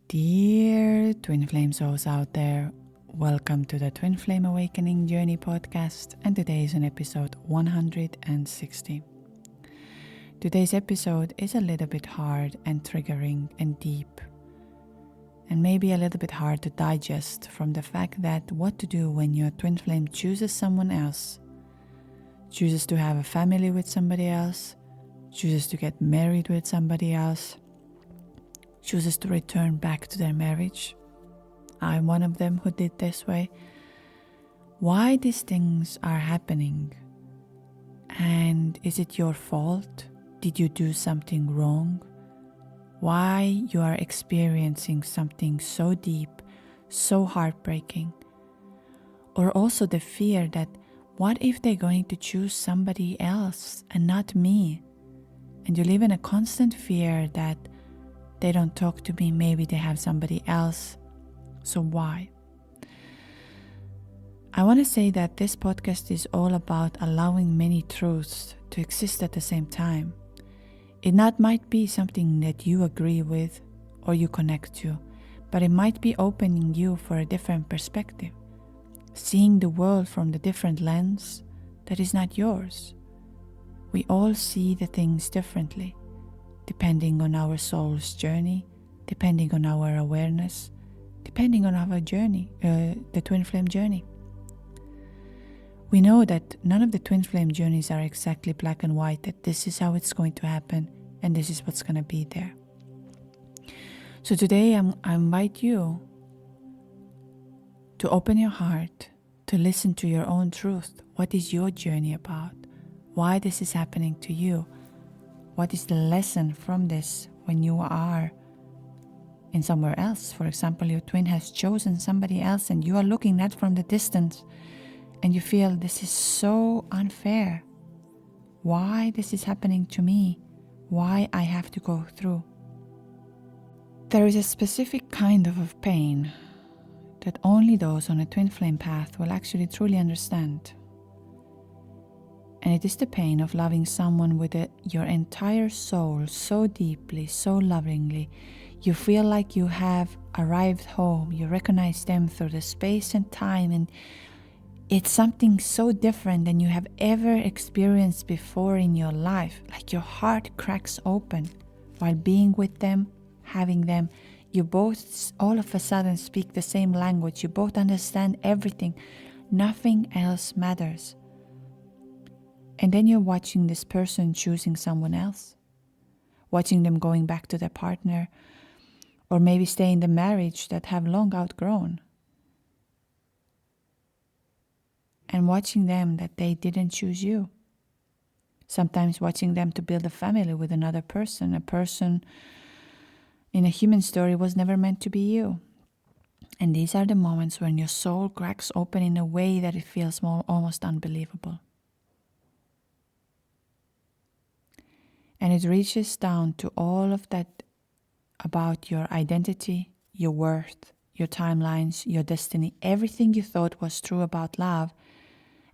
Dear Twin Flame souls out there, welcome to the Twin Flame Awakening Journey podcast, and today is an episode 160. Today's episode is a little bit hard and triggering and deep, and maybe a little bit hard to digest from the fact that what to do when your twin flame chooses someone else, chooses to have a family with somebody else, chooses to get married with somebody else, chooses to return back to their marriage. I'm one of them who did this way. Why these things are happening? And is it your fault? Did you do something wrong? Why you are experiencing something so deep, so heartbreaking? Or also the fear that what if they're going to choose somebody else and not me? And you live in a constant fear that they don't talk to me, maybe they have somebody else. So why? I want to say that this podcast is all about allowing many truths to exist at the same time. It might be something that you agree with or you connect to, but it might be opening you for a different perspective, seeing the world from the different lens that is not yours. We all see the things differently, depending on our soul's journey, depending on our awareness, depending on our journey, the twin flame journey. We know that none of the twin flame journeys are exactly black and white, that this is how it's going to happen and this is what's going to be there. So today I invite you to open your heart, to listen to your own truth. What is your journey about? Why this is happening to you? What is the lesson from this when you are in somewhere else? For example, your twin has chosen somebody else and you are looking at from the distance and you feel this is so unfair. Why this is happening to me? Why I have to go through? There is a specific kind of pain that only those on a twin flame path will actually truly understand. And it is the pain of loving someone with your entire soul so deeply, so lovingly. You feel like you have arrived home. You recognize them through the space and time. And it's something so different than you have ever experienced before in your life. Like your heart cracks open while being with them, having them. You both all of a sudden speak the same language. You both understand everything. Nothing else matters. And then you're watching this person choosing someone else, watching them going back to their partner, or maybe stay in the marriage that have long outgrown, and watching them that they didn't choose you. Sometimes watching them to build a family with another person, a person in a human story was never meant to be you. And these are the moments when your soul cracks open in a way that it feels almost unbelievable. And it reaches down to all of that about your identity, your worth, your timelines, your destiny, everything you thought was true about love.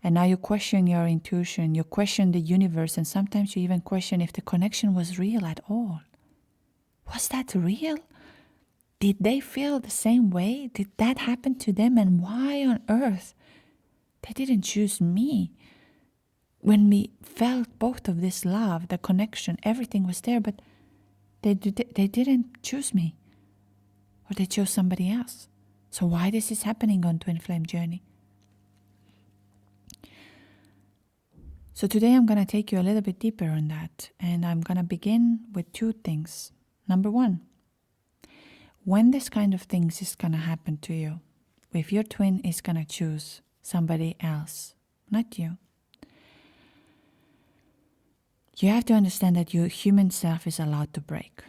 And now you question your intuition, you question the universe, and sometimes you even question if the connection was real at all. Was that real? Did they feel the same way? Did that happen to them? And why on earth they didn't choose me? When we felt both of this love, the connection, everything was there, but they didn't choose me, or they chose somebody else. So why this is happening on Twin Flame Journey? So today I'm going to take you a little bit deeper on that, and I'm going to begin with two things. Number one, when this kind of things is going to happen to you, if your twin is going to choose somebody else, not you, you have to understand that your human self is allowed to break,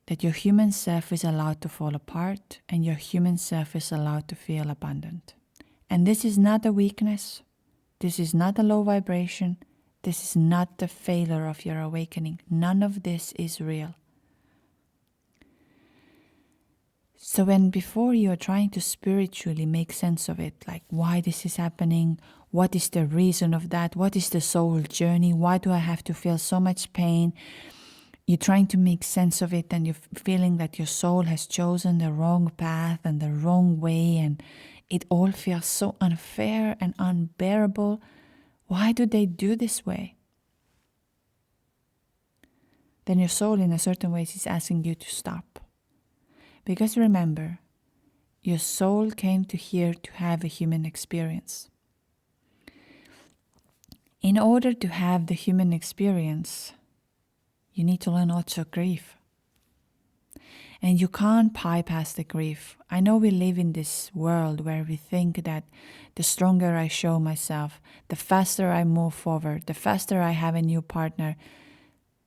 that your human self is allowed to fall apart, and your human self is allowed to feel abandoned. And this is not a weakness. This is not a low vibration. This is not the failure of your awakening. None of this is real. So when before you are trying to spiritually make sense of it, like why this is happening, what is the reason of that, what is the soul journey, why do I have to feel so much pain, you're trying to make sense of it, and you're feeling that your soul has chosen the wrong path and the wrong way, and it all feels so unfair and unbearable. Why do they do this way? Then your soul in a certain ways is asking you to stop. Because remember, your soul came to here to have a human experience. In order to have the human experience, you need to learn also grief. And you can't bypass the grief. I know we live in this world where we think that the stronger I show myself, the faster I move forward, the faster I have a new partner,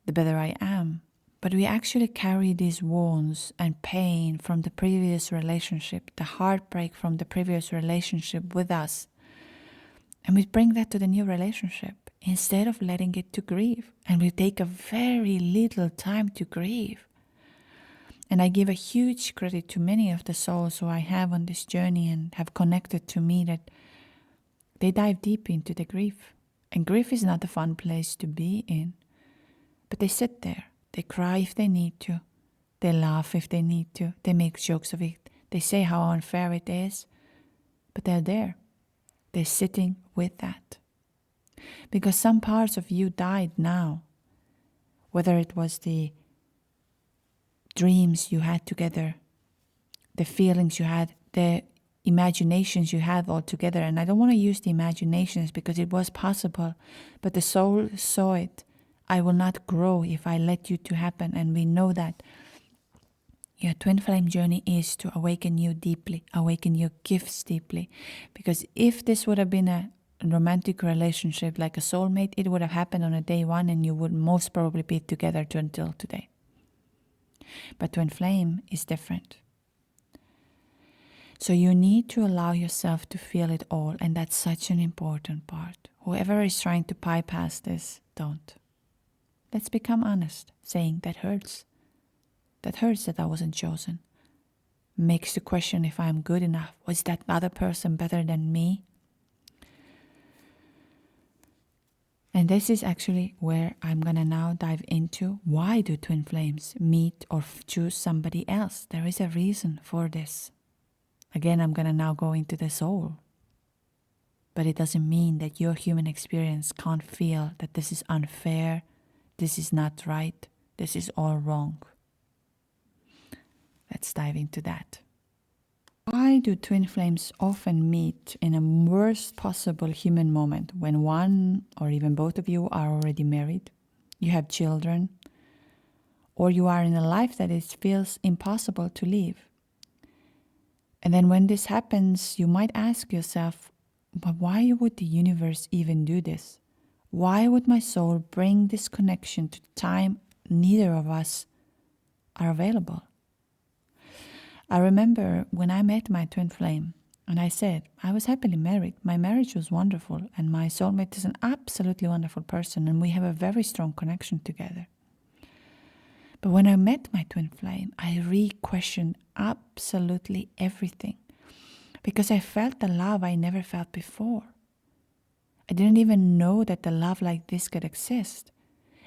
the better I am. But we actually carry these wounds and pain from the previous relationship, the heartbreak from the previous relationship with us. And we bring that to the new relationship instead of letting it to grieve. And we take a very little time to grieve. And I give a huge credit to many of the souls who I have on this journey and have connected to me, that they dive deep into the grief. And grief is not a fun place to be in. But they sit there. They cry if they need to. They laugh if they need to. They make jokes of it. They say how unfair it is. But they're there. They're sitting with that. Because some parts of you died now. Whether it was the dreams you had together, the feelings you had, the imaginations you had all together. And I don't want to use the imaginations because it was possible. But the soul saw it. I will not grow if I let you to happen. And we know that your twin flame journey is to awaken you deeply, awaken your gifts deeply. Because if this would have been a romantic relationship like a soulmate, it would have happened on a day one and you would most probably be together until today. But twin flame is different. So you need to allow yourself to feel it all. And that's such an important part. Whoever is trying to bypass this, don't. Let's become honest, saying that hurts. That hurts that I wasn't chosen. Makes you question if I'm good enough. Was that other person better than me? And this is actually where I'm going to now dive into why do twin flames meet or choose somebody else? There is a reason for this. Again, I'm going to now go into the soul. But it doesn't mean that your human experience can't feel that this is unfair. This is not right. This is all wrong. Let's dive into that. Why do twin flames often meet in a worst possible human moment when one or even both of you are already married, you have children, or you are in a life that it feels impossible to live? And then when this happens, you might ask yourself, but why would the universe even do this? Why would my soul bring this connection to the time neither of us are available? I remember when I met my twin flame and I said, I was happily married. My marriage was wonderful and my soulmate is an absolutely wonderful person and we have a very strong connection together. But when I met my twin flame, I re-questioned absolutely everything because I felt the love I never felt before. I didn't even know that the love like this could exist.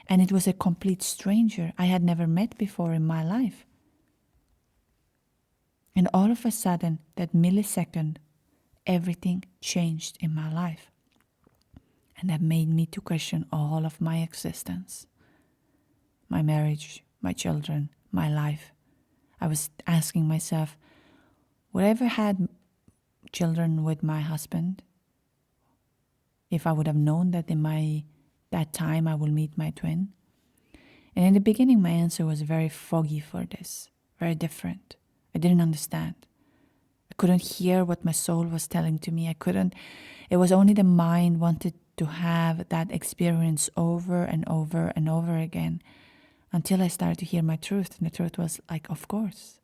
And it was a complete stranger I had never met before in my life. And all of a sudden, that millisecond, everything changed in my life. And that made me to question all of my existence. My marriage, my children, my life. I was asking myself, would I ever had children with my husband? If I would have known that in that time I will meet my twin? And in the beginning, my answer was very foggy for this, very different. I didn't understand. I couldn't hear what my soul was telling to me. It was only the mind wanted to have that experience over and over and over again until I started to hear my truth. And the truth was like, of course.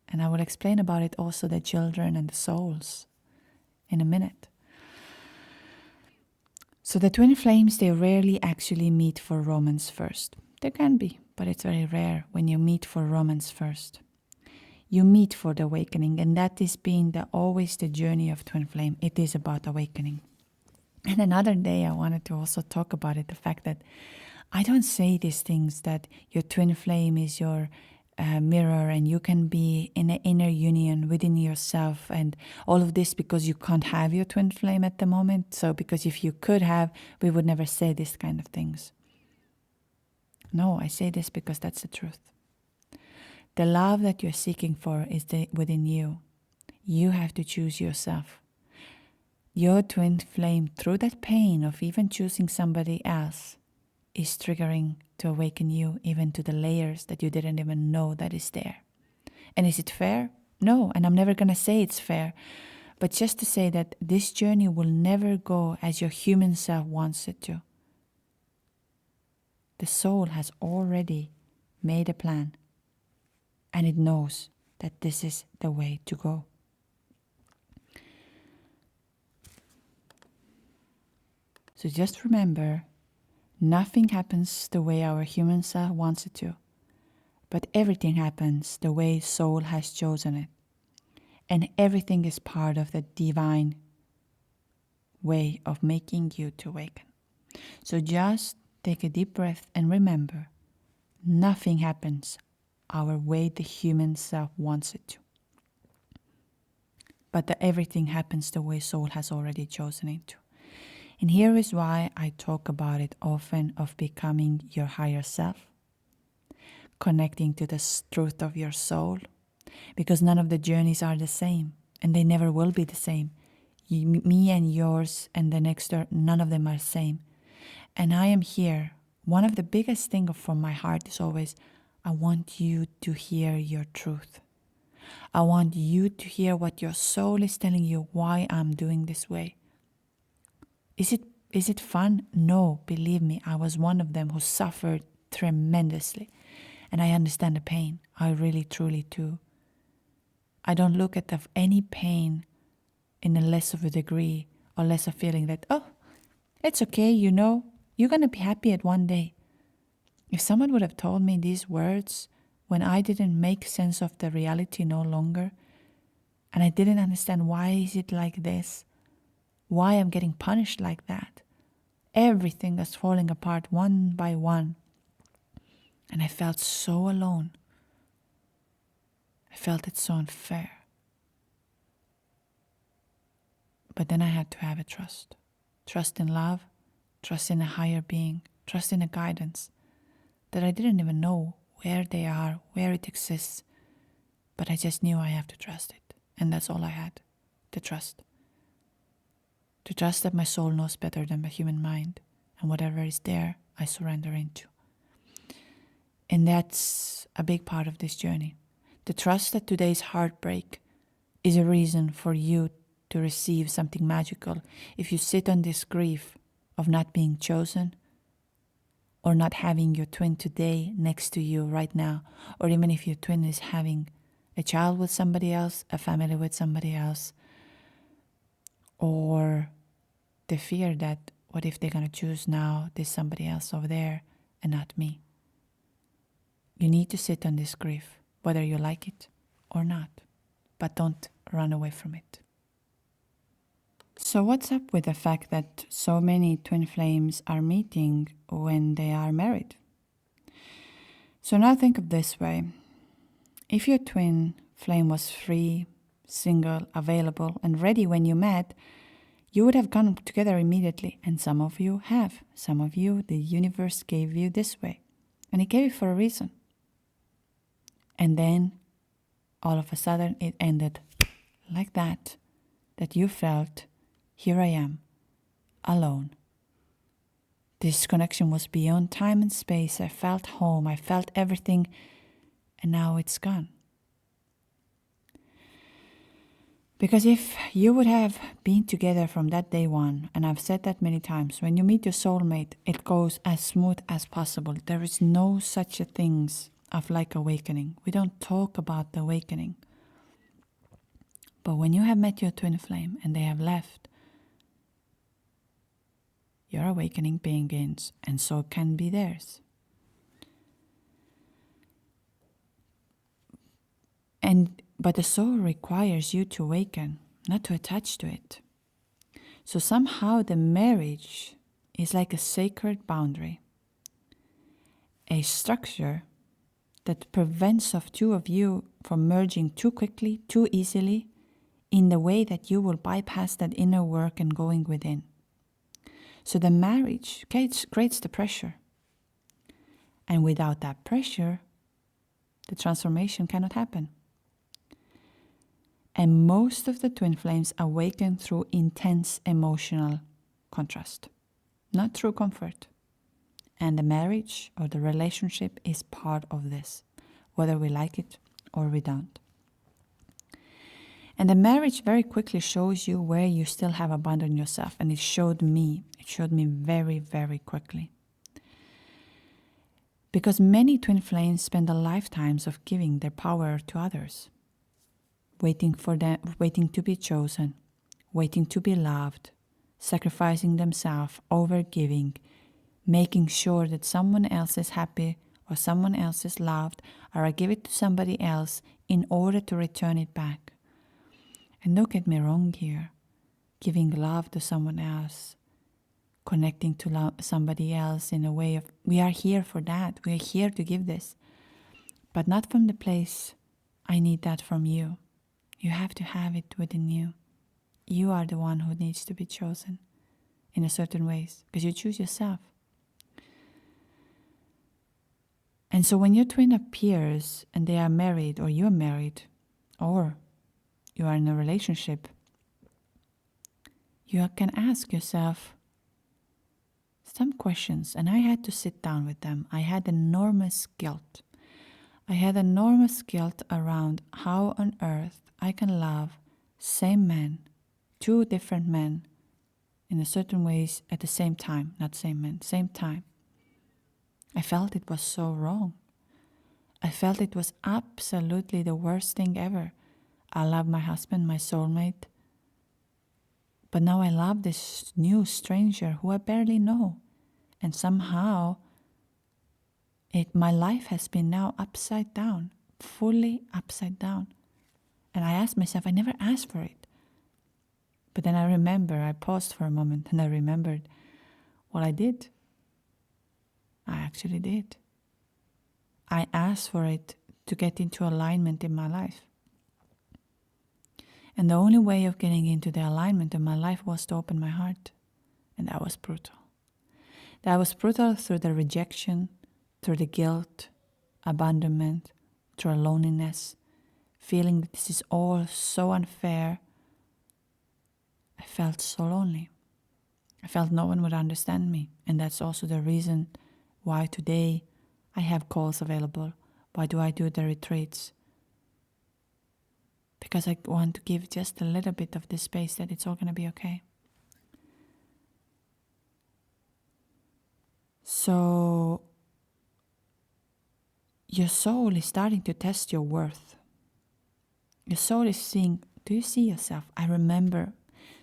And I will explain about it also, the children and the souls, in a minute. So the twin flames, they rarely actually meet for romance first. There can be, but it's very rare when you meet for romance first. You meet for the awakening, and that is being always the journey of twin flame. It is about awakening. And another day I wanted to also talk about it, the fact that I don't say these things that your twin flame is your mirror and you can be in an inner union within yourself and all of this because you can't have your twin flame at the moment. So because if you could have, we would never say these kind of things. No, I say this because that's the truth. The love that you're seeking for is within you. You have to choose yourself. Your twin flame, through that pain of even choosing somebody else, is triggering to awaken you even to the layers that you didn't even know that is there. And is it fair? No, and I'm never going to say it's fair. But just to say that this journey will never go as your human self wants it to. The soul has already made a plan. And it knows that this is the way to go. So just remember, nothing happens the way our human self wants it to, but everything happens the way soul has chosen it. And everything is part of the divine way of making you to awaken. So just take a deep breath and remember, nothing happens our way the human self wants it to. But everything happens the way soul has already chosen it to. And here is why I talk about it often, of becoming your higher self, connecting to the truth of your soul, because none of the journeys are the same, and they never will be the same. Me and yours and the next door, none of them are the same. And I am here. One of the biggest things from my heart is always, I want you to hear your truth. I want you to hear what your soul is telling you, why I'm doing this way. Is it fun? No, believe me, I was one of them who suffered tremendously. And I understand the pain. I really, truly do. I don't look at any pain in a less of a degree or less of feeling that, oh, it's okay, you're going to be happy at one day. If someone would have told me these words when I didn't make sense of the reality no longer, and I didn't understand why is it like this, why I'm getting punished like that. Everything was falling apart one by one. And I felt so alone. I felt it so unfair. But then I had to have a trust. Trust in love, trust in a higher being, trust in a guidance that I didn't even know where they are, where it exists. But I just knew I have to trust it. And that's all I had, to trust. To trust that my soul knows better than my human mind, and whatever is there, I surrender into. And that's a big part of this journey. To trust that today's heartbreak is a reason for you to receive something magical. If you sit on this grief of not being chosen, or not having your twin today next to you right now, or even if your twin is having a child with somebody else, a family with somebody else, or the fear that, what if they're going to choose now this somebody else over there and not me? You need to sit on this grief, whether you like it or not, but don't run away from it. So what's up with the fact that so many twin flames are meeting when they are married? So now think of this way. If your twin flame was free, single, available, and ready when you met, you would have come together immediately, and some of you have. Some of you, the universe gave you this way, and it gave it for a reason. And then, all of a sudden, it ended like that you felt, here I am, alone. This connection was beyond time and space. I felt home, I felt everything, and now it's gone. Because if you would have been together from that day one, and I've said that many times, when you meet your soulmate, it goes as smooth as possible. There is no such a thing of like awakening. We don't talk about the awakening. But when you have met your twin flame and they have left, your awakening begins, and so can be theirs. But the soul requires you to awaken, not to attach to it. So somehow the marriage is like a sacred boundary. a structure that prevents of two of you from merging too quickly, too easily, in the way that you will bypass that inner work and going within. So the marriage creates the pressure. And without that pressure, the transformation cannot happen. And most of the twin flames awaken through intense emotional contrast, not through comfort. And the marriage or the relationship is part of this, whether we like it or we don't. And the marriage very quickly shows you where you still have abandoned yourself. And it showed me very, very quickly. Because many twin flames spend their lifetimes of giving their power to others, waiting to be chosen, waiting to be loved, sacrificing themselves, overgiving, making sure that someone else is happy or someone else is loved, or I give it to somebody else in order to return it back. And don't get me wrong here, giving love to someone else, connecting to somebody else in a way of, we are here for that, we are here to give this, but not from the place, I need that from you. You have to have it within you. You are the one who needs to be chosen in a certain ways, because you choose yourself. And so when your twin appears and they are married, or you're married, or you are in a relationship, you can ask yourself some questions. And I had to sit down with them. I had enormous guilt. I had enormous guilt around how on earth I can love same men, two different men, in a certain ways at the same time. Not same men, same time. I felt it was so wrong. I felt it was absolutely the worst thing ever. I love my husband, my soulmate. But now I love this new stranger who I barely know. And somehow, my life has been now upside down, fully upside down. And I asked myself, I never asked for it. But then I paused for a moment and I remembered, well, I did. I actually did. I asked for it to get into alignment in my life. And the only way of getting into the alignment in my life was to open my heart. And that was brutal. That was brutal through the rejection, through the guilt, abandonment, through loneliness, feeling that this is all so unfair. I felt so lonely. I felt no one would understand me. And that's also the reason why today I have calls available. Why do I do the retreats? Because I want to give just a little bit of the space that it's all going to be okay. So your soul is starting to test your worth. Your soul is seeing, do you see yourself? I remember,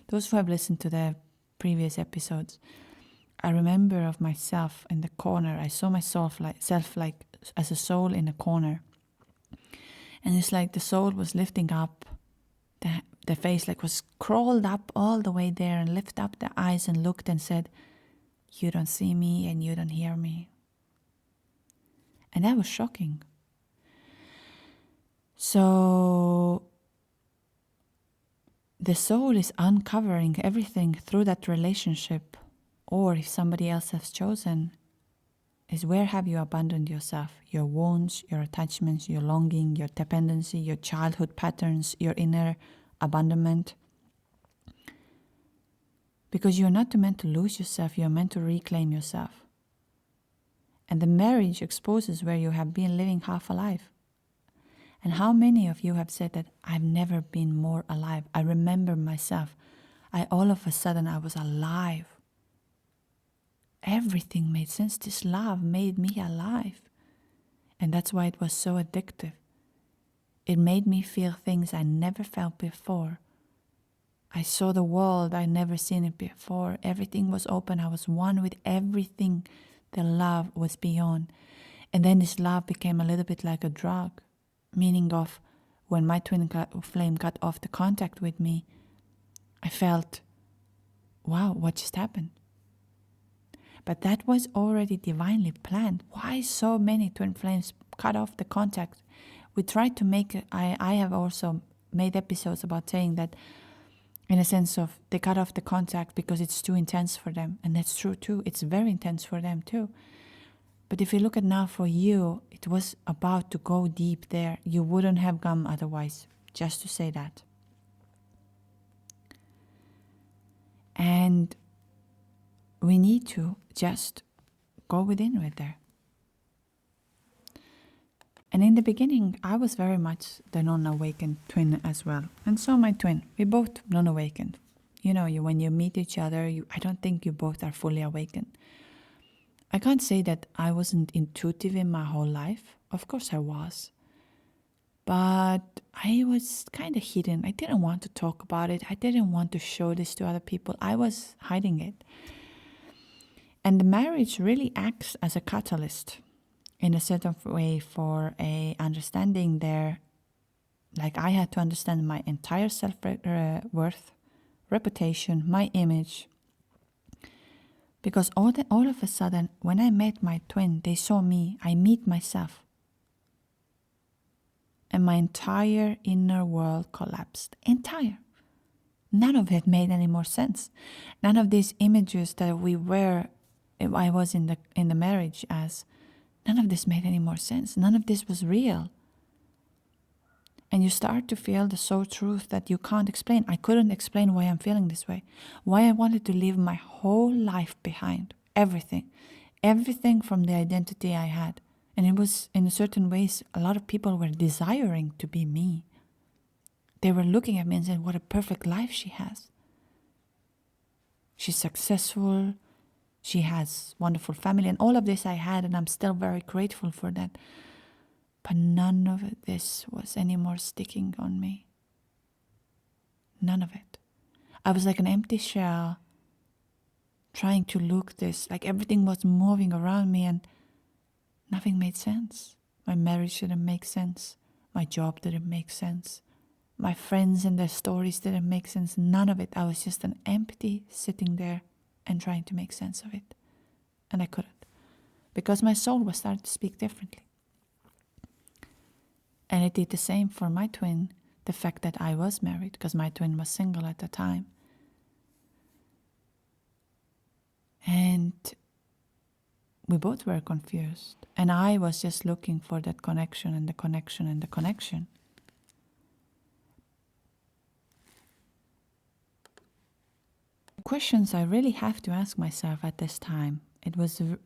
those who have listened to the previous episodes, I remember of myself in the corner. I saw myself like as a soul in a corner. And it's like the soul was lifting up, the face like was crawled up all the way there and lifted up the eyes and looked and said, you don't see me and you don't hear me. And that was shocking. So the soul is uncovering everything through that relationship, or if somebody else has chosen, is where have you abandoned yourself? Your wounds, your attachments, your longing, your dependency, your childhood patterns, your inner abandonment. Because you're not meant to lose yourself, you're meant to reclaim yourself. And the marriage exposes where you have been living half alive. And how many of you have said that I've never been more alive? I remember myself. All of a sudden I was alive. Everything made sense. This love made me alive. And that's why it was so addictive. It made me feel things I never felt before. I saw the world, I'd never seen it before. Everything was open. I was one with everything. The love was beyond. And then this love became a little bit like a drug. Meaning of when my twin flame got off the contact with me, I felt, wow, what just happened? But that was already divinely planned. Why so many twin flames cut off the contact? We tried to make, I have also made episodes about saying that in a sense of they cut off the contact because it's too intense for them. And that's true too. It's very intense for them too. But if you look at now for you, it was about to go deep there. You wouldn't have come otherwise, just to say that. And we need to just go within with there. And in the beginning, I was very much the non-awakened twin as well. And so my twin, we both non-awakened. You know, when you meet each other, I don't think you both are fully awakened. I can't say that I wasn't intuitive in my whole life. Of course I was. But I was kind of hidden. I didn't want to talk about it. I didn't want to show this to other people. I was hiding it. And the marriage really acts as a catalyst in a certain way for a understanding there. Like I had to understand my entire self-worth, reputation, my image. Because all of a sudden, when I met my twin, they saw me, I meet myself. And my entire inner world collapsed. Entire. None of it made any more sense. None of these images that I was in the marriage as, none of this made any more sense. None of this was real. And you start to feel the soul truth that you can't explain. I couldn't explain why I'm feeling this way. Why I wanted to leave my whole life behind. Everything. Everything from the identity I had. And it was, in certain ways, a lot of people were desiring to be me. They were looking at me and saying, what a perfect life she has. She's successful. She has wonderful family. And all of this I had, and I'm still very grateful for that. But none of this was any more sticking on me. None of it. I was like an empty shell, trying to look this, like everything was moving around me and nothing made sense. My marriage didn't make sense. My job didn't make sense. My friends and their stories didn't make sense. None of it. I was just an empty sitting there and trying to make sense of it. And I couldn't. Because my soul was starting to speak differently. And it did the same for my twin, the fact that I was married, because my twin was single at the time. And we both were confused. And I was just looking for that connection and the connection and the connection. Questions I really have to ask myself at this time.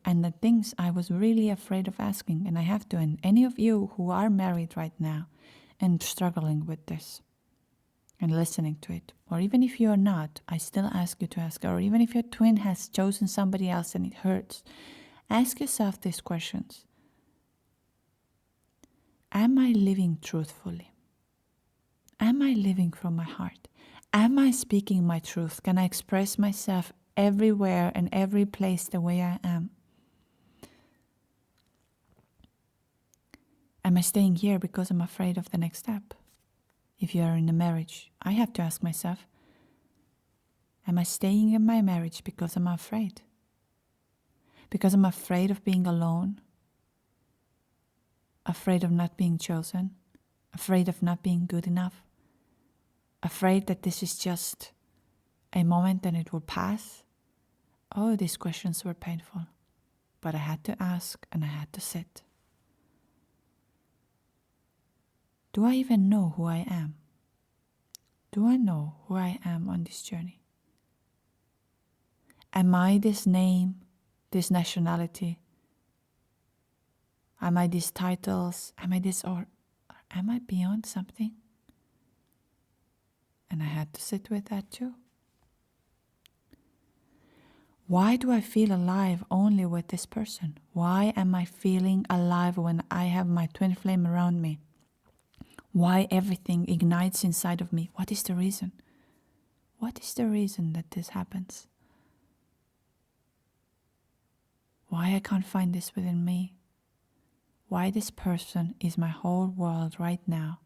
And the things I was really afraid of asking, and I have to, and any of you who are married right now and struggling with this and listening to it, or even if you are not, I still ask you to ask, or even if your twin has chosen somebody else and it hurts, ask yourself these questions. Am I living truthfully? Am I living from my heart? Am I speaking my truth? Can I express myself everywhere and every place the way I am? Am I staying here because I'm afraid of the next step? If you are in a marriage, I have to ask myself, am I staying in my marriage because I'm afraid? Because I'm afraid of being alone? Afraid of not being chosen? Afraid of not being good enough? Afraid that this is just a moment and it will pass? Oh, these questions were painful. But I had to ask and I had to sit. Do I even know who I am? Do I know who I am on this journey? Am I this name, this nationality? Am I these titles? Am I this, or am I beyond something? And I had to sit with that too. Why do I feel alive only with this person? Why am I feeling alive when I have my twin flame around me? Why everything ignites inside of me? What is the reason? What is the reason that this happens? Why I can't find this within me? Why this person is my whole world right now?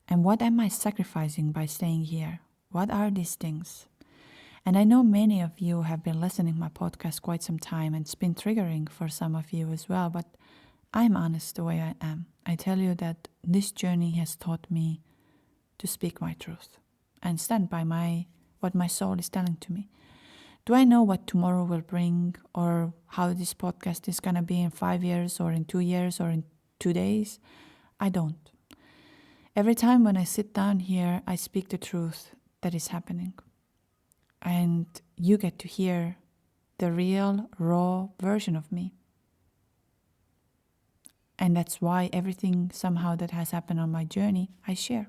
And what am I sacrificing by staying here? What are these things? And I know many of you have been listening to my podcast quite some time, and it's been triggering for some of you as well, but I'm honest the way I am. I tell you that this journey has taught me to speak my truth and stand by what my soul is telling to me. Do I know what tomorrow will bring, or how this podcast is going to be in 5 years or in 2 years or in 2 days? I don't. Every time when I sit down here, I speak the truth that is happening. And you get to hear the real, raw version of me. And that's why everything somehow that has happened on my journey, I share.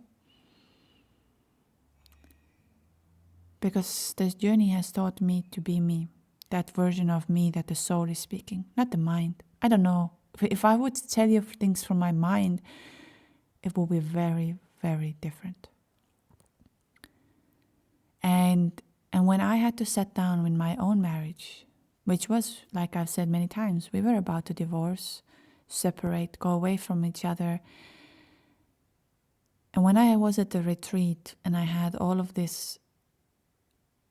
Because this journey has taught me to be me, that version of me that the soul is speaking, not the mind. I don't know. If I would tell you things from my mind, it will be very, very different. And when I had to sit down with my own marriage, which was, like I've said many times, we were about to divorce, separate, go away from each other. And when I was at the retreat and I had all of this,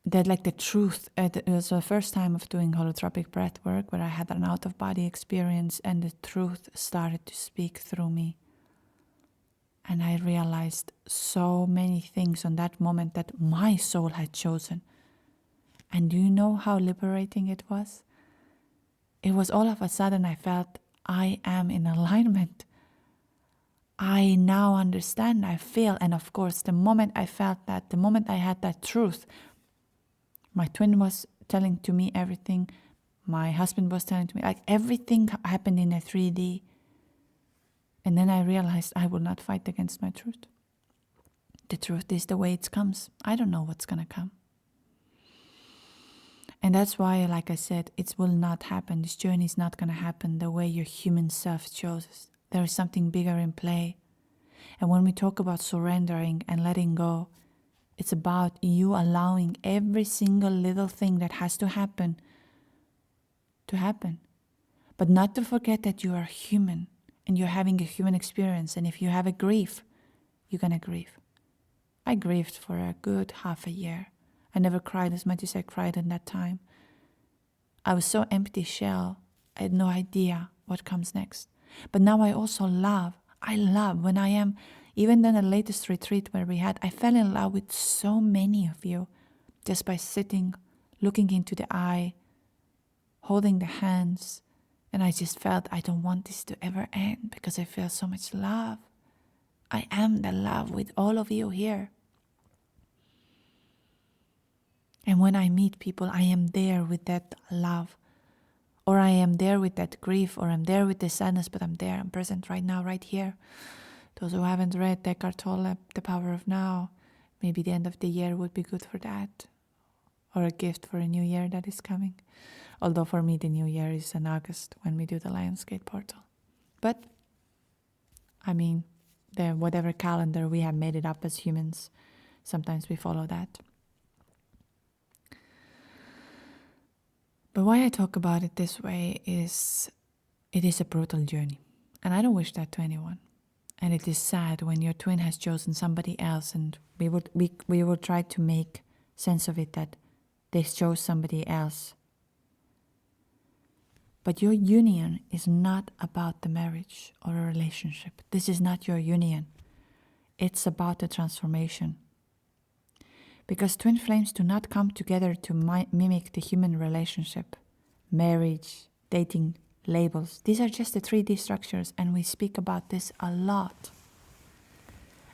that like the truth, it was the first time of doing holotropic breath work where I had an out-of-body experience and the truth started to speak through me. And I realized so many things on that moment that my soul had chosen. And do you know how liberating it was? It was all of a sudden I felt I am in alignment. I now understand, I feel. And of course, the moment I felt that, the moment I had that truth, my twin was telling to me everything. My husband was telling to me, like everything happened in a 3D. And then I realized I will not fight against my truth. The truth is the way it comes. I don't know what's going to come. And that's why, like I said, it will not happen. This journey is not going to happen the way your human self chooses. There is something bigger in play. And when we talk about surrendering and letting go, it's about you allowing every single little thing that has to happen. But not to forget that you are human. And you're having a human experience. And if you have a grief, you're going to grieve. I grieved for a good half a year. I never cried as much as I cried in that time. I was so empty shell. I had no idea what comes next. But now I also love. I love when I am, even in the latest retreat where we had, I fell in love with so many of you just by sitting, looking into the eye, holding the hands. And I just felt I don't want this to ever end because I feel so much love. I am the love with all of you here. And when I meet people, I am there with that love. Or I am there with that grief, or I'm there with the sadness, but I'm there, I'm present right now, right here. Those who haven't read Eckhart Tolle, The Power of Now, maybe the end of the year would be good for that. Or a gift for a new year that is coming. Although for me the new year is in August when we do the Lionsgate portal. But, I mean, whatever calendar we have made it up as humans, sometimes we follow that. But why I talk about it this way is it is a brutal journey. And I don't wish that to anyone. And it is sad when your twin has chosen somebody else, and we will try to make sense of it that they chose somebody else. But your union is not about the marriage or a relationship. This is not your union. It's about the transformation. Because twin flames do not come together to mimic the human relationship, marriage, dating, labels. These are just the 3D structures, and we speak about this a lot.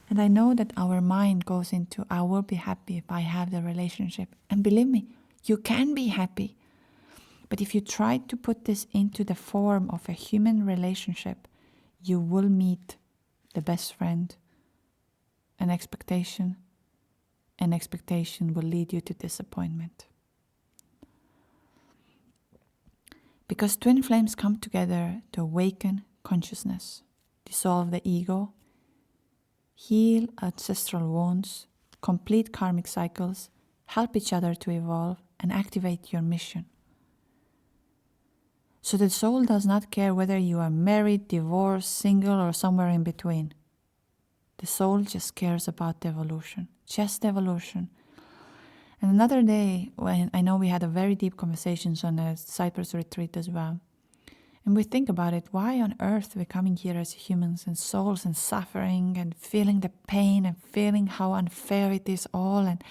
And I know that our mind goes into, I will be happy if I have the relationship. And believe me, you can be happy. But if you try to put this into the form of a human relationship, you will meet the best friend, an expectation will lead you to disappointment. Because twin flames come together to awaken consciousness, dissolve the ego, heal ancestral wounds, complete karmic cycles, help each other to evolve, and activate your mission. So the soul does not care whether you are married, divorced, single, or somewhere in between. The soul just cares about the evolution, just the evolution. And another day, when I know we had a very deep conversations on a Cyprus retreat as well, and we think about it, why on earth we're coming here as humans and souls and suffering and feeling the pain and feeling how unfair it is all, and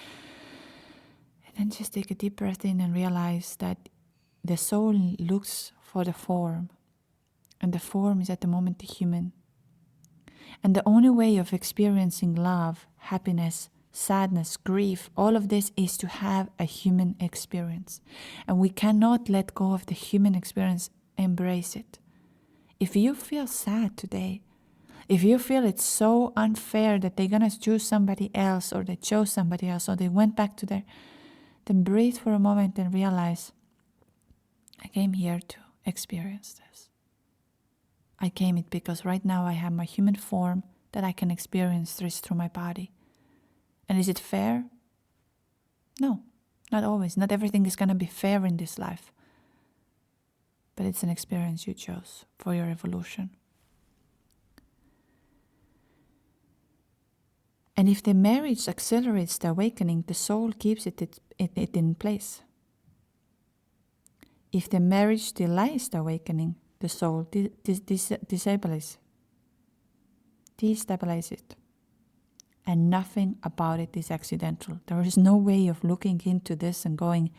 then just take a deep breath in and realize that the soul looks for the form, and the form is at the moment the human. And the only way of experiencing love, happiness, sadness, grief, all of this is to have a human experience. And we cannot let go of the human experience, embrace it. If you feel sad today, if you feel it's so unfair that they're going to choose somebody else, or they chose somebody else, or they went back to then breathe for a moment and realize, I came here to experience this. I came it because right now I have my human form that I can experience this through my body. And is it fair? No, not always. Not everything is going to be fair in this life. But it's an experience you chose for your evolution. And if the marriage accelerates the awakening, the soul keeps it in place. If the marriage delays the awakening, the soul destabilizes it. And nothing about it is accidental. There is no way of looking into this and going,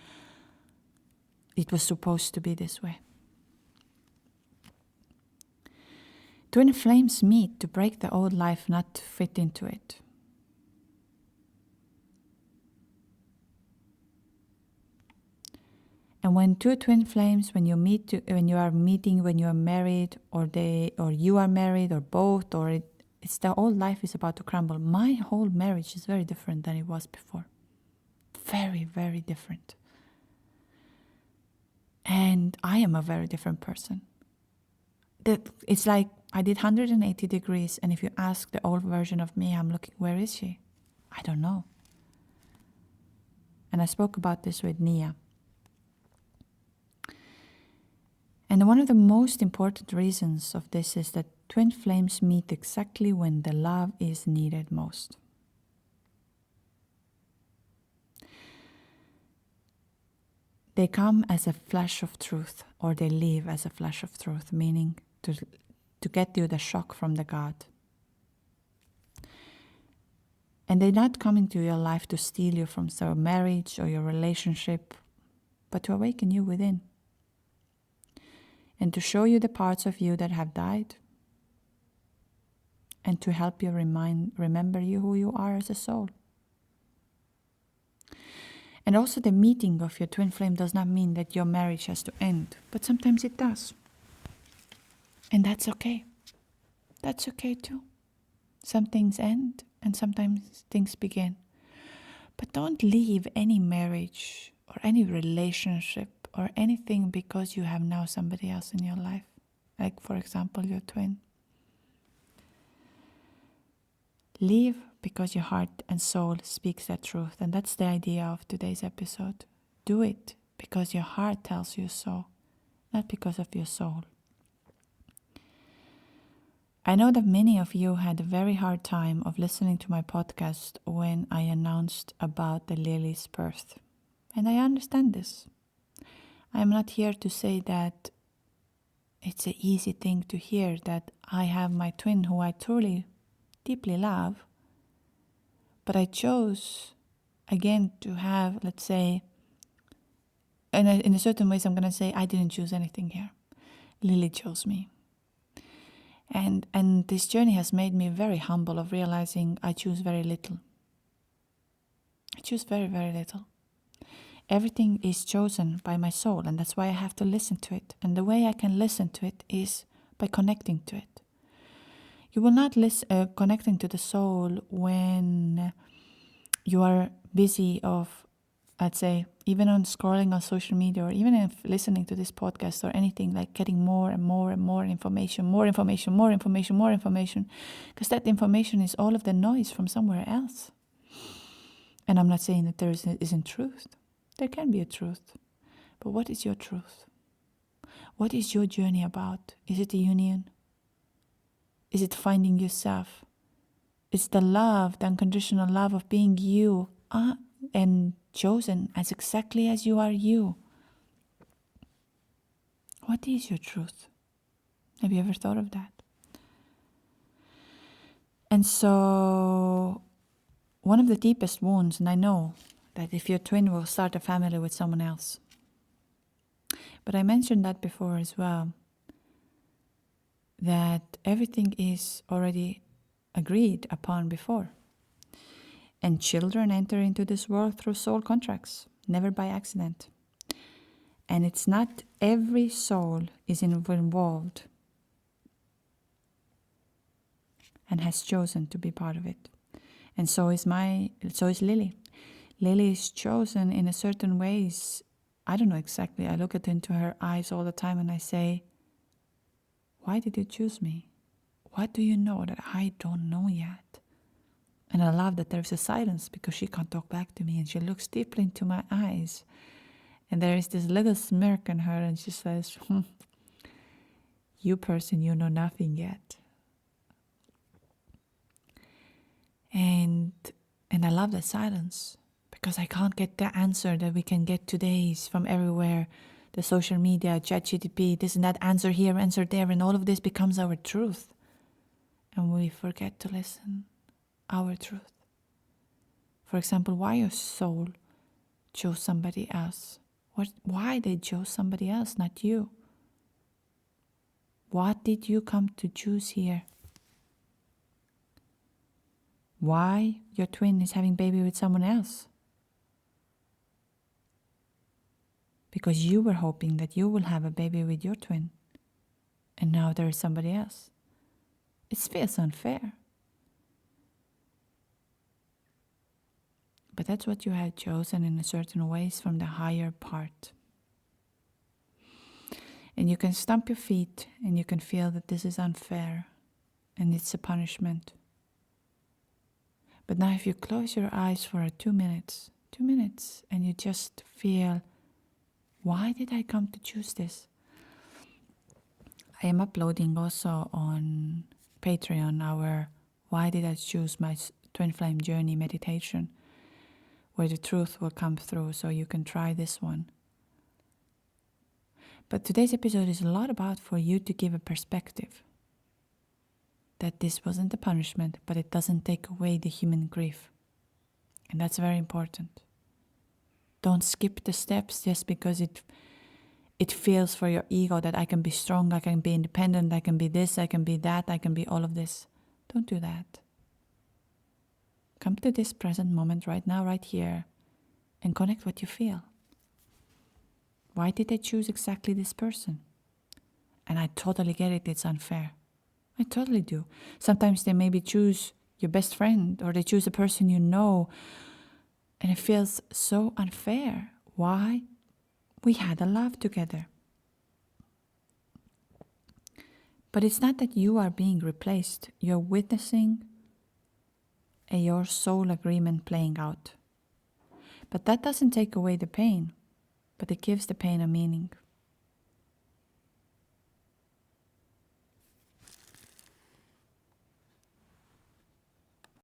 it was supposed to be this way. Twin flames meet to break the old life, not fit into it. And when two twin flames, when you are meeting, when you are married, or you are married, or both, or it's the old life is about to crumble. My whole marriage is very different than it was before. Very, very different. And I am a very different person. It's like I did 180 degrees, and if you ask the old version of me, I'm looking, where is she? I don't know. And I spoke about this with Nia. And one of the most important reasons of this is that twin flames meet exactly when the love is needed most. They come as a flash of truth, or they leave as a flash of truth, meaning to get you the shock from the God. And they're not coming to your life to steal you from your marriage or your relationship, but to awaken you within. And to show you the parts of you that have died, and to help you remember you who you are as a soul. And also the meeting of your twin flame does not mean that your marriage has to end, but sometimes it does. And that's okay. That's okay too. Some things end and sometimes things begin. But don't leave any marriage or any relationship or anything because you have now somebody else in your life. Like, for example, your twin. Leave because your heart and soul speaks that truth. And that's the idea of today's episode. Do it because your heart tells you so, not because of your soul. I know that many of you had a very hard time of listening to my podcast when I announced about the Lily's birth. And I understand this. I'm not here to say that it's an easy thing to hear that I have my twin who I truly, deeply love. But I chose, again, to have, let's say, in a certain ways I'm going to say I didn't choose anything here. Lily chose me. And this journey has made me very humble of realizing I choose very little. I choose very, very little. Everything is chosen by my soul, and that's why I have to listen to it. And the way I can listen to it is by connecting to it. You will not connecting to the soul when you are busy of, let's say, even on scrolling on social media, or even if listening to this podcast or anything, like getting more and more and more information, because that information is all of the noise from somewhere else. And I'm not saying that there isn't truth. There can be a truth. But what is your truth? What is your journey about? Is it a union? Is it finding yourself? Is the love, the unconditional love of being you, and chosen as exactly as you are you. What is your truth? Have you ever thought of that? And so, one of the deepest wounds, and I know that if your twin will start a family with someone else, but I mentioned that before as well, that everything is already agreed upon before. And children enter into this world through soul contracts, never by accident. And it's not every soul is involved and has chosen to be part of it. And so is Lily. Lily is chosen in a certain ways. I don't know exactly. I look into her eyes all the time and I say, why did you choose me? What do you know that I don't know yet? And I love that there's a silence because she can't talk back to me and she looks deeply into my eyes. And there is this little smirk on her and she says, you person, you know nothing yet. And I love that silence because I can't get the answer that we can get today from everywhere. The social media, ChatGPT, this and that, answer here, answer there, and all of this becomes our truth. And we forget to listen our truth. For example, why your soul chose somebody else. Why they chose somebody else, not you? What did you come to choose here? Why your twin is having baby with someone else? Because you were hoping that you will have a baby with your twin. And now there is somebody else. It feels unfair. But that's what you have chosen in a certain ways from the higher part. And you can stamp your feet and you can feel that this is unfair and it's a punishment. But now if you close your eyes for 2 minutes, and you just feel, why did I come to choose this? I am uploading also on Patreon our Why Did I Choose My Twin Flame Journey meditation, where the truth will come through, so you can try this one. But today's episode is a lot about for you to give a perspective that this wasn't a punishment, but it doesn't take away the human grief. And that's very important. Don't skip the steps just because it feels for your ego that I can be strong, I can be independent, I can be this, I can be that, I can be all of this. Don't do that. Come to this present moment right now, right here, and connect what you feel. Why did I choose exactly this person? And I totally get it, it's unfair. I totally do. Sometimes they maybe choose your best friend or they choose a person you know and it feels so unfair. Why? We had a love together. But it's not that you are being replaced. You're witnessing your soul agreement playing out. But that doesn't take away the pain, but it gives the pain a meaning.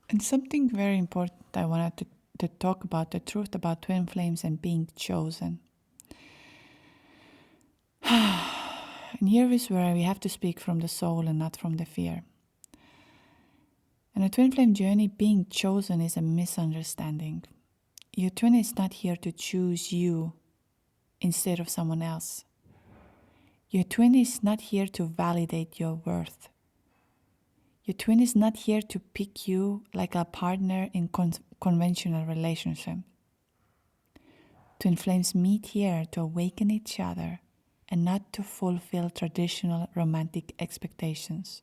And something very important I wanted to talk about, the truth about twin flames and being chosen. And here is where we have to speak from the soul and not from the fear. And a twin flame journey, being chosen is a misunderstanding. Your twin is not here to choose you instead of someone else. Your twin is not here to validate your worth. Your twin is not here to pick you like a partner in conventional relationship. Twin flames meet here to awaken each other and not to fulfill traditional romantic expectations.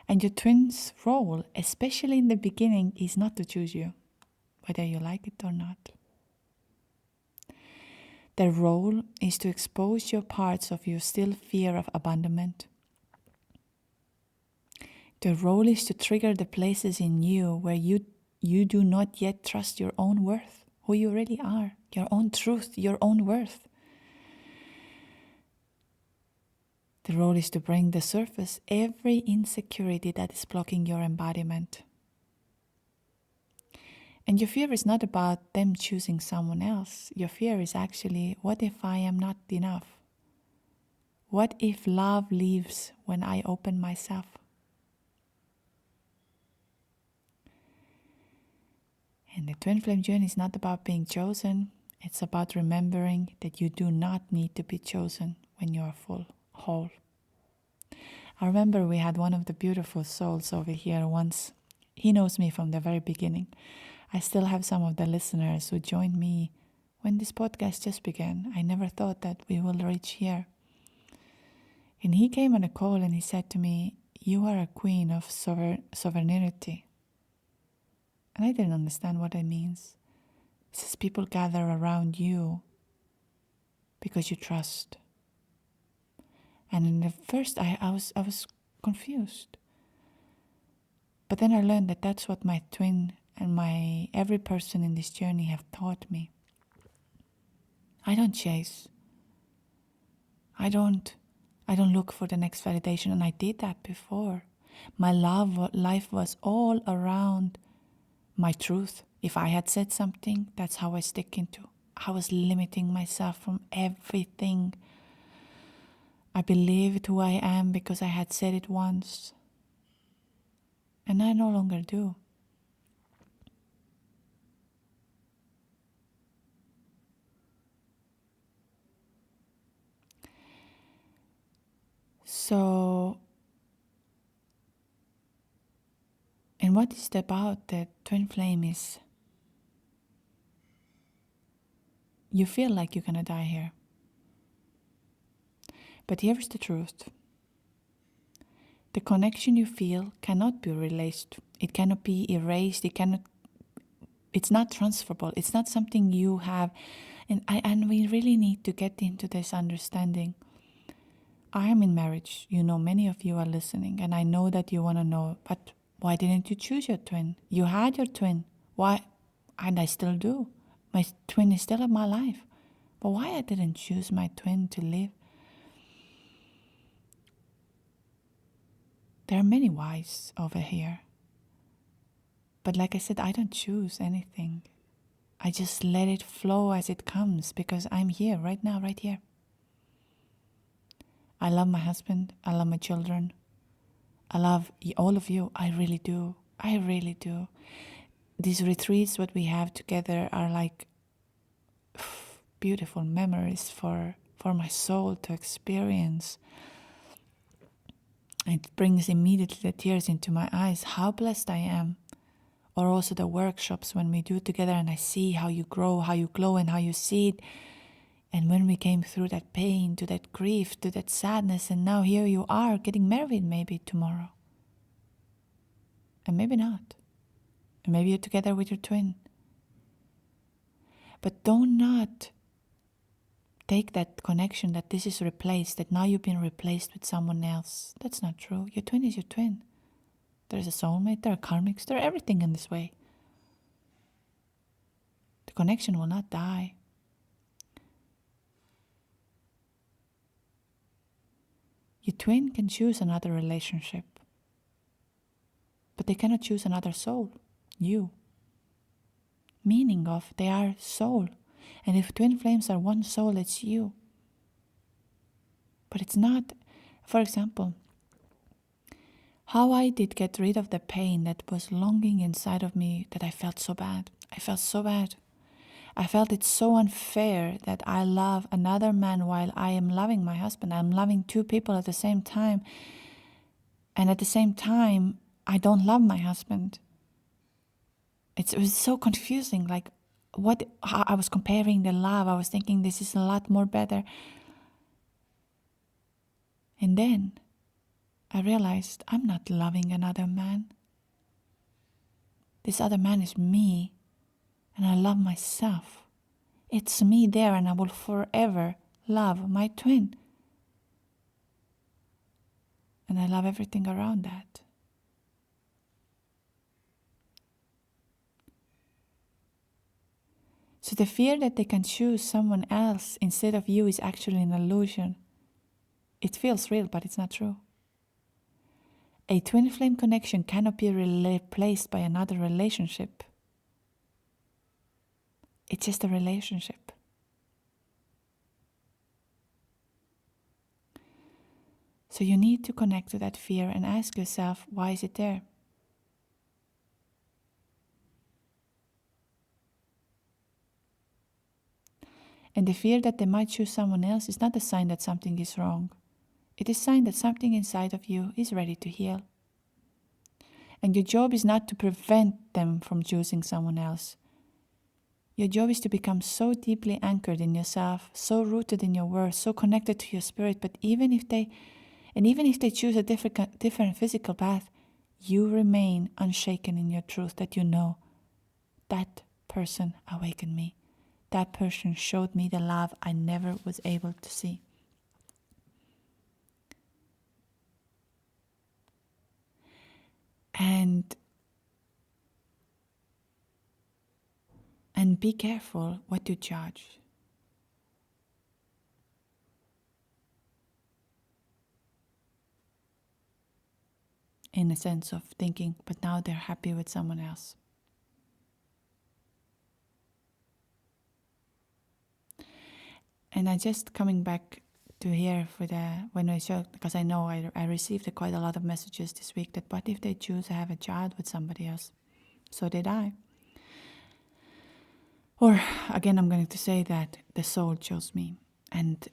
And your twin's role, especially in the beginning, is not to choose you, whether you like it or not. Their role is to expose your parts of your still fear of abandonment. Their role is to trigger the places in you where you do not yet trust your own worth, who you really are, your own truth, your own worth. The role is to bring to the surface every insecurity that is blocking your embodiment. And your fear is not about them choosing someone else. Your fear is actually, what if I am not enough? What if love leaves when I open myself? And the twin flame journey is not about being chosen. It's about remembering that you do not need to be chosen when you are full, whole. I remember we had one of the beautiful souls over here once. He knows me from the very beginning. I still have some of the listeners who joined me when this podcast just began. I never thought that we will reach here. And he came on a call and he said to me, "You are a queen of sovereignty." And I didn't understand what it means. It says people gather around you because you trust. And in the first, I was confused. But then I learned that that's what my twin and every person in this journey have taught me. I don't chase. I don't look for the next validation, and I did that before. My life was all around my truth. If I had said something, that's how I stick into. I was limiting myself from everything. I believed who I am because I had said it once. And I no longer do. So, and what is it about the twin flame is, you feel like you're gonna die here. But here's the truth. The connection you feel cannot be released. It cannot be erased. It's not transferable. It's not something you have. And we really need to get into this understanding. I am in marriage. You know, many of you are listening. And I know that you want to know, but why didn't you choose your twin? You had your twin. Why? And I still do. My twin is still in my life. But why I didn't choose my twin to live? There are many whys over here. But like I said, I don't choose anything. I just let it flow as it comes because I'm here right now, right here. I love my husband. I love my children. I love all of you. I really do. I really do. These retreats, what we have together, are like beautiful memories for my soul to experience. It brings immediately the tears into my eyes. How blessed I am. Or also the workshops when we do it together and I see how you grow, how you glow, and how you see it. And when we came through that pain, to that grief, to that sadness, and now here you are getting married maybe tomorrow. And maybe not. And maybe you're together with your twin. But do not take that connection that this is replaced, that now you've been replaced with someone else. That's not true. Your twin is your twin. There's a soulmate, there are karmics, there are everything in this way. The connection will not die. Your twin can choose another relationship, but they cannot choose another soul, you. Meaning of they are soul. And if twin flames are one soul, it's you. But it's not, for example, how I did get rid of the pain that was longing inside of me, that I felt so bad. I felt so bad. I felt it's so unfair that I love another man while I am loving my husband. I'm loving two people at the same time. And at the same time, I don't love my husband. It was so confusing. Like, how I was comparing the love. I was thinking this is a lot more better. And then I realized I'm not loving another man. This other man is me. And I love myself. It's me there, and I will forever love my twin. And I love everything around that. So the fear that they can choose someone else instead of you is actually an illusion. It feels real, but it's not true. A twin flame connection cannot be replaced by another relationship. It's just a relationship. So you need to connect to that fear and ask yourself, why is it there? And the fear that they might choose someone else is not a sign that something is wrong. It is a sign that something inside of you is ready to heal. And your job is not to prevent them from choosing someone else. Your job is to become so deeply anchored in yourself, so rooted in your worth, so connected to your spirit. But even if they choose a different physical path, you remain unshaken in your truth that you know that person awakened me. That person showed me the love I never was able to see. And be careful what you judge. In a sense of thinking, but now they're happy with someone else. And I just coming back to here when I showed, because I know I received quite a lot of messages this week that what if they choose to have a child with somebody else? So did I. Or again, I'm going to say that the soul chose me. And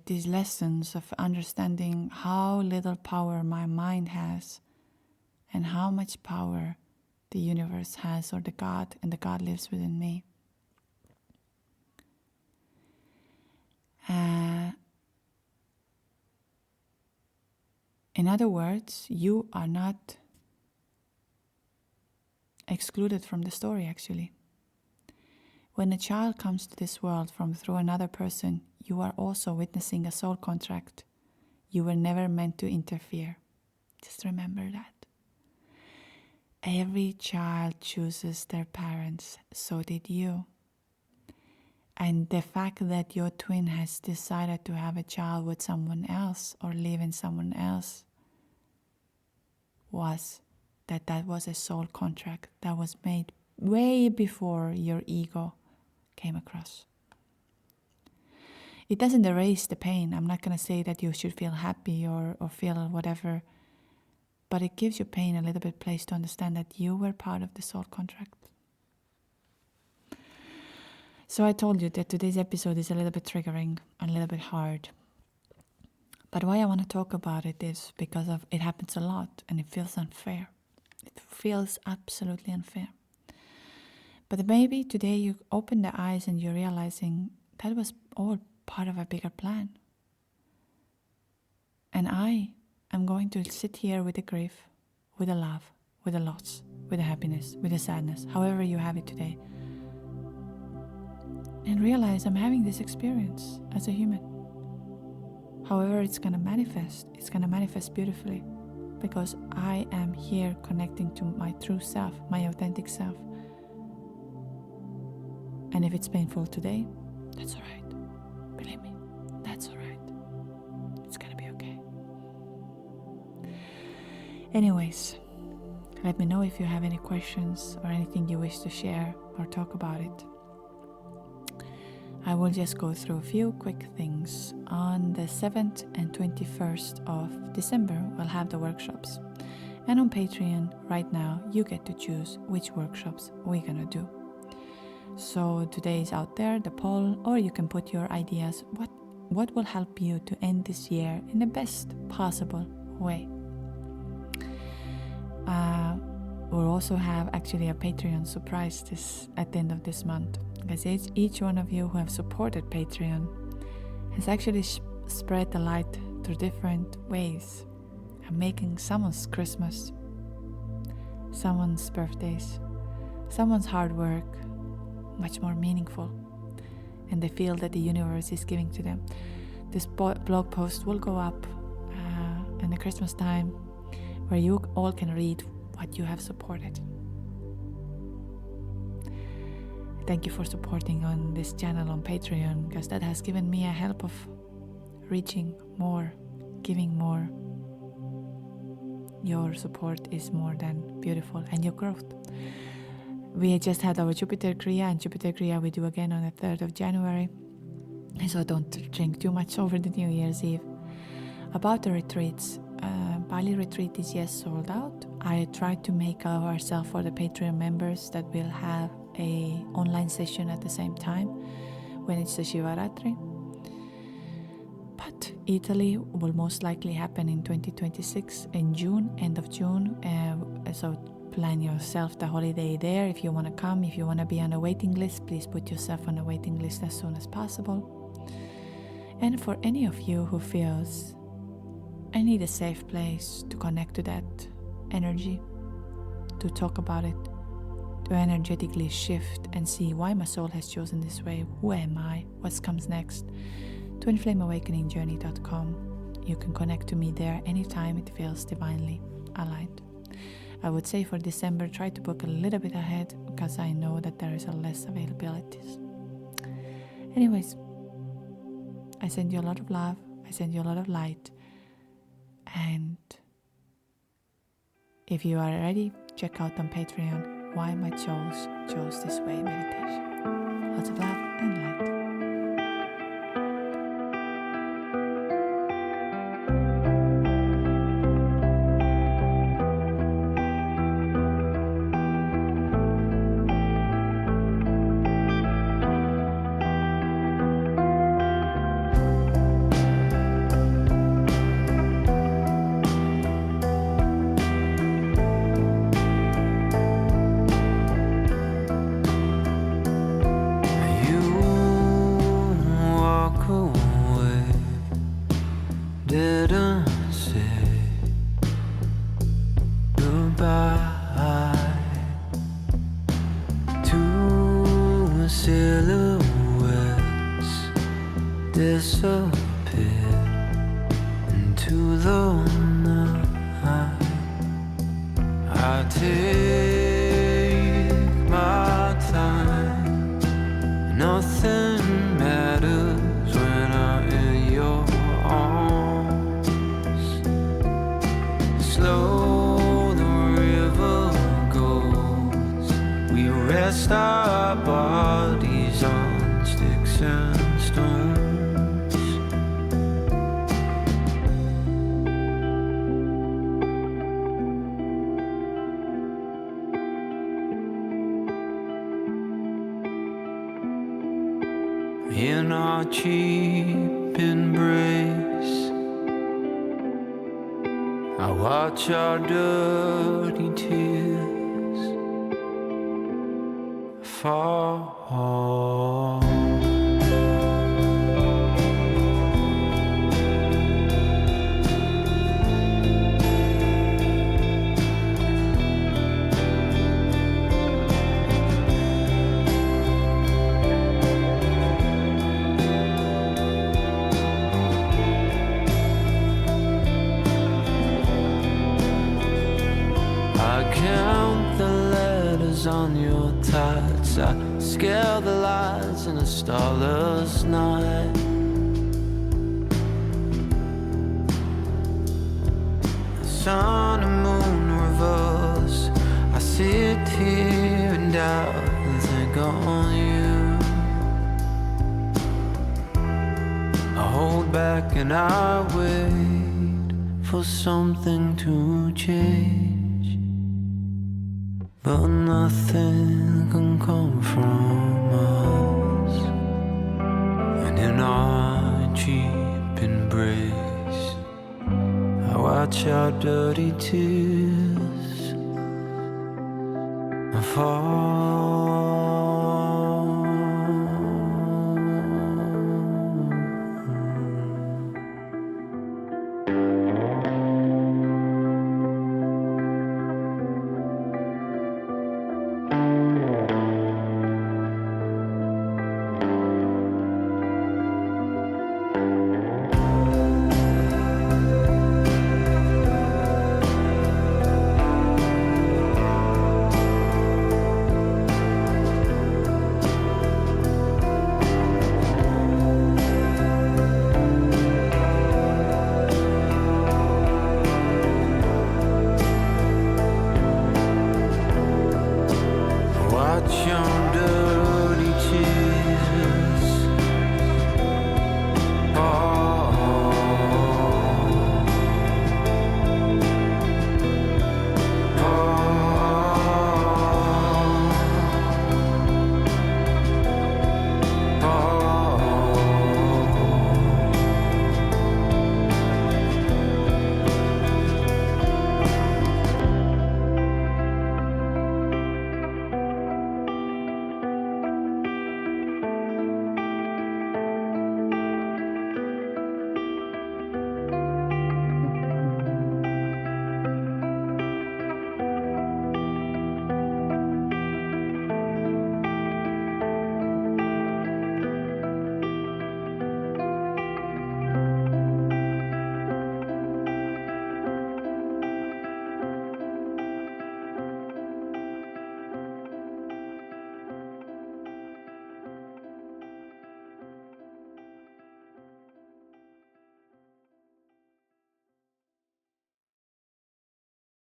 these lessons of understanding how little power my mind has and how much power the universe has, or the God, and the God lives within me. In other words, you are not excluded from the story, actually. When a child comes to this world through another person, you are also witnessing a soul contract. You were never meant to interfere. Just remember that. Every child chooses their parents, so did you. And the fact that your twin has decided to have a child with someone else or live in someone else was a soul contract that was made way before your ego came across. It doesn't erase the pain. I'm not going to say that you should feel happy or feel whatever, but it gives your pain a little bit place to understand that you were part of the soul contract. So I told you that today's episode is a little bit triggering and a little bit hard. But why I want to talk about it is because it happens a lot and it feels unfair. It feels absolutely unfair. But maybe today you open the eyes and you're realizing that was all part of a bigger plan. And I am going to sit here with the grief, with the love, with the loss, with the happiness, with the sadness, however you have it today. And realize I'm having this experience as a human. However it's going to manifest beautifully, because I am here connecting to my true self, my authentic self. And if it's painful today, that's all right. Believe me, that's all right. It's going to be okay. Anyways, let me know if you have any questions or anything you wish to share or talk about it. I will just go through a few quick things. On the 7th and 21st of December, we'll have the workshops. And on Patreon, right now, you get to choose which workshops we're gonna do. So today is out there, the poll, or you can put your ideas. What will help you to end this year in the best possible way? We'll also have actually a Patreon surprise at the end of this month. Because each one of you who have supported Patreon has actually spread the light through different ways. I'm making someone's Christmas, someone's birthdays, someone's hard work much more meaningful, and they feel that the universe is giving to them. This blog post will go up in the Christmas time, where you all can read what you have supported. Thank you for supporting on this channel on Patreon, because that has given me a help of reaching more, giving more. Your support is more than beautiful, and your growth. We just had our Jupiter Kriya, and Jupiter Kriya we do again on the 3rd of January. So don't drink too much over the New Year's Eve. About the retreats, Bali retreat is sold out. I tried to make ourselves for the Patreon members that will have a online session at the same time when it's the Shivaratri. But Italy will most likely happen in 2026 in June, end of June. So plan yourself the holiday there if you want to come. If you want to be on a waiting list, please put yourself on a waiting list as soon as possible. And for any of you who feels I need a safe place to connect to that energy, to talk about it, to energetically shift and see why my soul has chosen this way, who am I, what comes next, twinflameawakeningjourney.com. You can connect to me there anytime it feels divinely aligned. I would say for December, try to book a little bit ahead because I know that there is a less availabilities. Anyways, I send you a lot of love, I send you a lot of light. And if you are ready, check out on Patreon why my chose this way meditation. Lots of love and light. Disappear into the night. I take my time. Nothing matters when I'm in your arms. Slow the river goes. We rest our bodies on sticks and stones. In our cheap embrace, I watch our dirty tears fall. On your tights, I scare the lights in a starless night. The sun and moon reverse. I sit here and doubt and think on you. I hold back and I wait for something to change. But nothing can come from us. And in our cheap embrace, I watch our dirty tears fall.